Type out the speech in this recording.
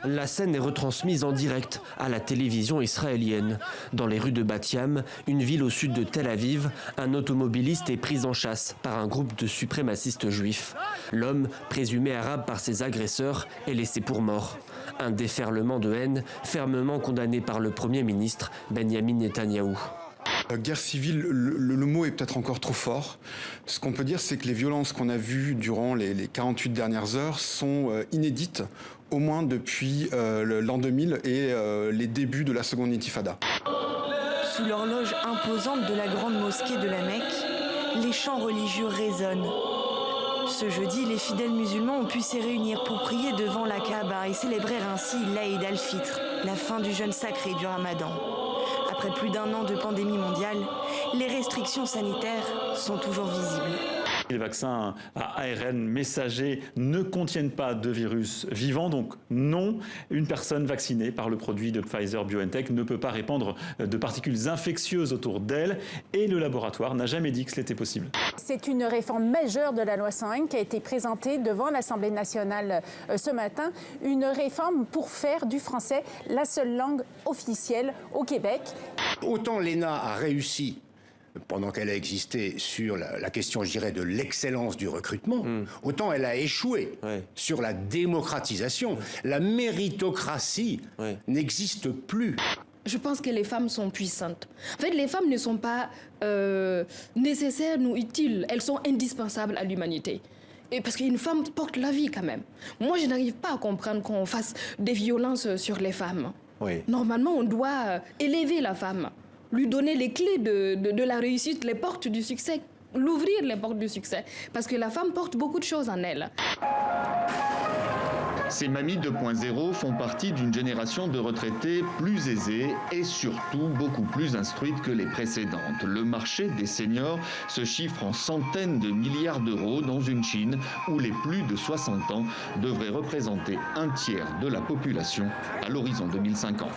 La scène est retransmise en direct à la télévision israélienne. Dans les rues de Bat Yam, une ville au sud de Tel Aviv, un automobiliste est pris en chasse par un groupe de suprémacistes juifs. L'homme, présumé arabe par ses agresseurs, est laissé pour mort. Un déferlement de haine fermement condamné par le Premier ministre Benjamin Netanyahou. Guerre civile, le mot est peut-être encore trop fort. Ce qu'on peut dire, c'est que les violences qu'on a vues durant les 48 dernières heures sont inédites, au moins depuis l'an 2000 et les débuts de la seconde intifada. Sous l'horloge imposante de la grande mosquée de la Mecque, les chants religieux résonnent. Ce jeudi, les fidèles musulmans ont pu s'y réunir pour prier devant la Kaaba et célébrer ainsi l'Aïd al-Fitr, la fin du jeûne sacré du Ramadan. Après plus d'un an de pandémie mondiale, les restrictions sanitaires sont toujours visibles. Les vaccins à ARN messager ne contiennent pas de virus vivant, donc non, une personne vaccinée par le produit de Pfizer-BioNTech ne peut pas répandre de particules infectieuses autour d'elle et le laboratoire n'a jamais dit que c'était possible. C'est une réforme majeure de la loi 101 qui a été présentée devant l'Assemblée nationale ce matin, une réforme pour faire du français la seule langue officielle au Québec. Autant l'ENA a réussi pendant qu'elle a existé sur la question, je dirais, de l'excellence du recrutement, autant elle a échoué sur la démocratisation. La méritocratie n'existe plus. Je pense que les femmes sont puissantes. En fait, les femmes ne sont pas nécessaires ou utiles, elles sont indispensables à l'humanité. Et parce qu'une femme porte la vie quand même. Moi, je n'arrive pas à comprendre qu'on fasse des violences sur les femmes. Normalement, on doit élever la femme, lui donner les clés de la réussite, les portes du succès, l'ouvrir les portes du succès. Parce que la femme porte beaucoup de choses en elle. Ces mamies 2.0 font partie d'une génération de retraités plus aisés et surtout beaucoup plus instruites que les précédentes. Le marché des seniors se chiffre en centaines de milliards d'euros dans une Chine où les plus de 60 ans devraient représenter un tiers de la population à l'horizon 2050.